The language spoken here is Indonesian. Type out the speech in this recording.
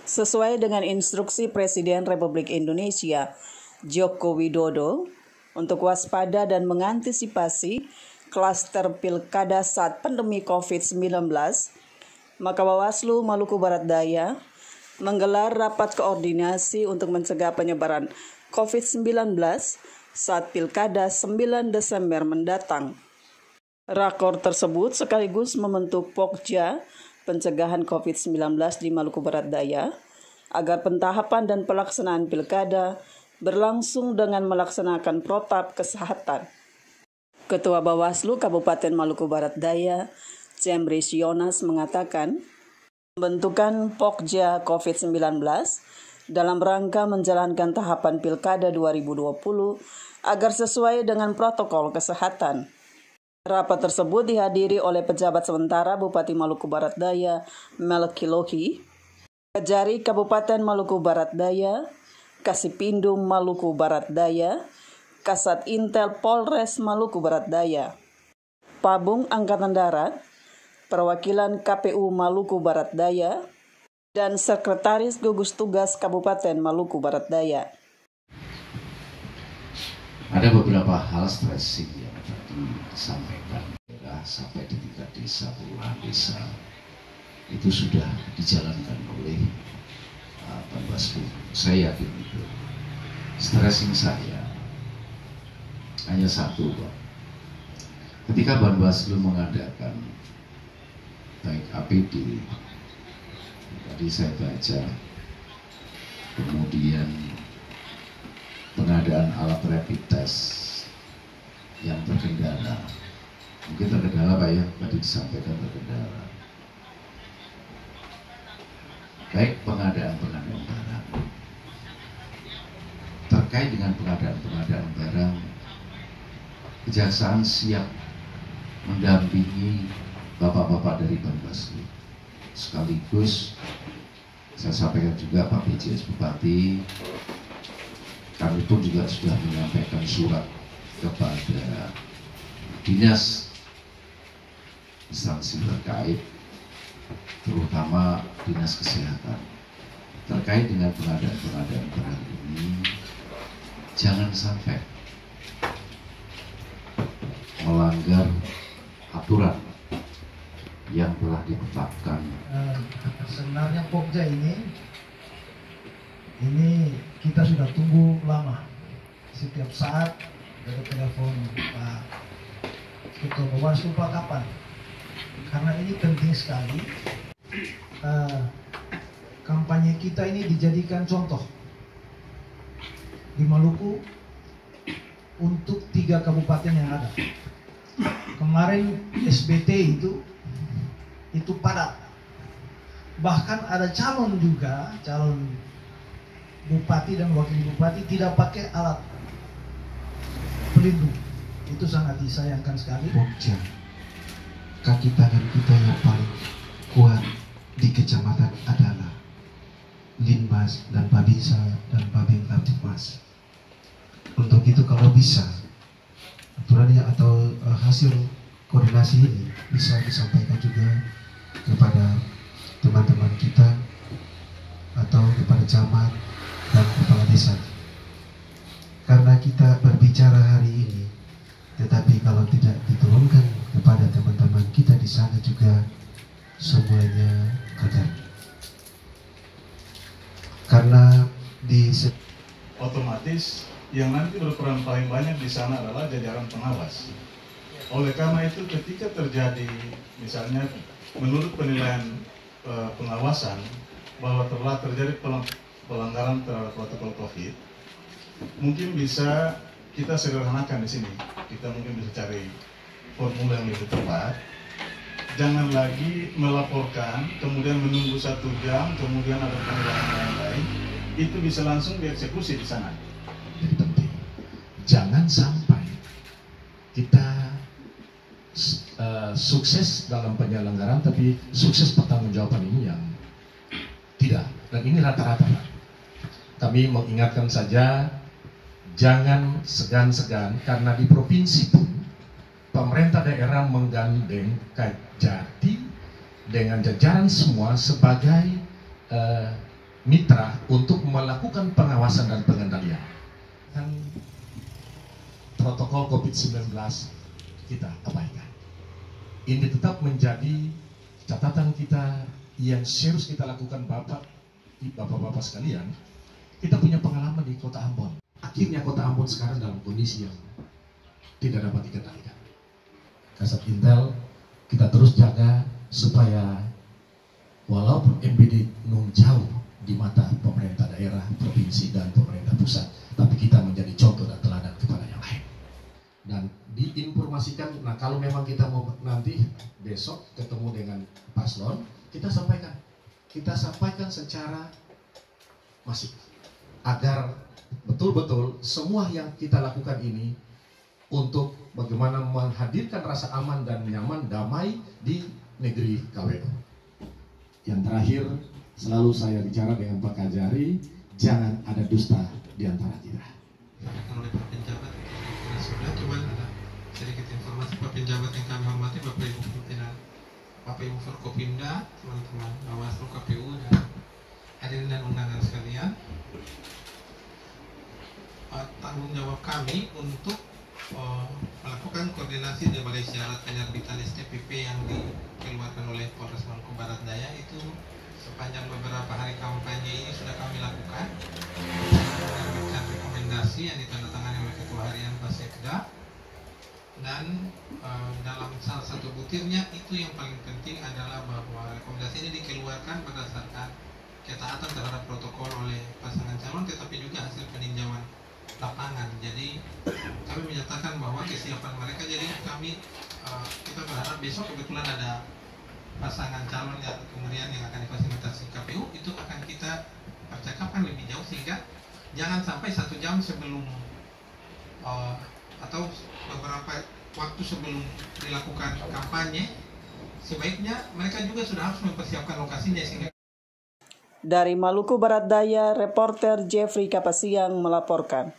Sesuai dengan instruksi Presiden Republik Indonesia Joko Widodo untuk waspada dan mengantisipasi klaster pilkada saat pandemi COVID-19, maka Bawaslu Maluku Barat Daya menggelar rapat koordinasi untuk mencegah penyebaran COVID-19 saat pilkada 9 Desember mendatang. Rakor tersebut sekaligus membentuk Pokja pencegahan COVID-19 di Maluku Barat Daya agar pentahapan dan pelaksanaan pilkada berlangsung dengan melaksanakan protap kesehatan. Ketua Bawaslu Kabupaten Maluku Barat Daya, Cemris Yonas mengatakan, pembentukan Pokja COVID-19 dalam rangka menjalankan tahapan pilkada 2020 agar sesuai dengan protokol kesehatan. Rapat tersebut dihadiri oleh pejabat sementara Bupati Maluku Barat Daya, Melki Lohi, Kejari Kabupaten Maluku Barat Daya, Kasipindum Maluku Barat Daya, Kasat Intel Polres Maluku Barat Daya, Pabung Angkatan Darat, Perwakilan KPU Maluku Barat Daya, dan Sekretaris Gugus Tugas Kabupaten Maluku Barat Daya. Ada beberapa hal stressing yang tadi disampaikan sampai di tingkat desa, puluhan desa itu sudah dijalankan oleh Bawaslu. Saya yakin itu. Stressing saya hanya satu, Pak. Ketika Bawaslu mengadakan baik APD, tadi saya baca, kemudian pengadaan alat rapid test yang terkendala. Mungkin terkendala Pak ya, tadi disampaikan terkendala. Baik pengadaan barang. Terkait dengan pengadaan barang, Kejaksaan siap mendampingi bapak-bapak dari Bawaslu. Sekaligus saya sampaikan juga Pak PJS Bupati, kami pun juga sudah menyampaikan surat kepada dinas instansi terkait, terutama dinas kesehatan, terkait dengan pengadaan barang ini. Jangan sampai melanggar aturan yang telah ditetapkan. Sebenarnya Pokja ini kita sudah tunggu lama. Setiap saat ada telepon Pak Ketua Bawaslu, Pak kapan? Karena ini penting sekali. Kampanye kita ini dijadikan contoh di Maluku untuk 3 kabupaten yang ada. Kemarin SBT itu padat. Bahkan ada calon bupati dan wakil bupati tidak pakai alat pelindung. Itu sangat disayangkan sekali. Pokja, kaki tangan kita yang paling kuat di kecamatan adalah Linmas dan Babinsa dan Babin Kaptipmas. Untuk itu kalau bisa aturannya atau hasil koordinasi ini bisa disampaikan juga kepada teman-teman kita atau kepada camat dan kepala desa. Karena kita berbicara hari ini, tetapi kalau tidak diturunkan kepada teman-teman kita di sana juga semuanya gagal. Karena otomatis yang nanti berperan paling banyak di sana adalah jajaran pengawas. Oleh karena itu ketika terjadi misalnya menurut penilaian pengawasan bahwa telah terjadi pelanggaran terhadap protokol COVID, mungkin bisa kita sederhanakan di sini. Kita mungkin bisa cari formula yang lebih tepat. Jangan lagi melaporkan, kemudian menunggu 1 jam, kemudian ada penilaian lain-lain. Itu bisa langsung dieksekusi di sana. Jadi penting, jangan sampai kita sukses dalam penyelenggaraan, tapi sukses pertanggungjawaban ini yang tidak. Dan ini rata-rata. Kami mengingatkan saja, jangan segan-segan, karena di provinsi pun pemerintah daerah menggandeng Kejati dengan jajaran semua sebagai mitra untuk melakukan pengawasan dan pengendalian. Dan protokol COVID-19 kita abaikan. Ini tetap menjadi catatan kita yang serius kita lakukan Bapak-bapak sekalian. Kita punya pengalaman di Kota Ambon. Akhirnya Kota Ambon sekarang dalam kondisi yang tidak dapat dikendalikan. Kasat Intel kita terus jaga supaya walaupun MBD jauh di mata pemerintah daerah, provinsi, dan pemerintah pusat, tapi kita menjadi contoh dan teladan kepada yang lain. Dan diinformasikan, nah kalau memang kita mau nanti besok ketemu dengan paslon, kita sampaikan secara masif agar betul-betul semua yang kita lakukan ini untuk bagaimana menghadirkan rasa aman dan nyaman, damai di negeri KWU. Yang terakhir, selalu saya bicara dengan Pak Kajari, jangan ada dusta di antara kita. Oleh Pak Penjabat, sudah cuma ada sedikit informasi Pak Penjabat yang kami hormati, Bapak Ibu Pimpinan, Bapak Ibu Forkopimda, teman-teman Bawaslu, KPU, dan hadirin dan undangan sekalian. Tanggung jawab kami untuk melakukan koordinasi di Balai Syarat Penerbitan STPP yang dikeluarkan oleh Polres Maluku Barat Daya itu sepanjang beberapa hari kampanye ini sudah kami lakukan, menerbitkan rekomendasi yang ditandatangani oleh Ketua Harian Basekda, dan dalam salah satu butirnya itu yang paling penting adalah bahwa rekomendasi ini dikeluarkan berdasarkan ketaatan terhadap protokol oleh pasangan calon, tetapi juga hasil peninjauan lapangan. Jadi kami menyatakan bahwa kesiapan mereka, jadi kita berharap besok kebetulan ada pasangan calon yang kemudian yang akan difasilitasi KPU, itu akan kita percakapan lebih jauh sehingga jangan sampai 1 jam sebelum atau beberapa waktu sebelum dilakukan kampanye, sebaiknya mereka juga sudah harus mempersiapkan lokasinya sehingga. Dari Maluku Barat Daya, reporter Jeffrey Kapasiang melaporkan.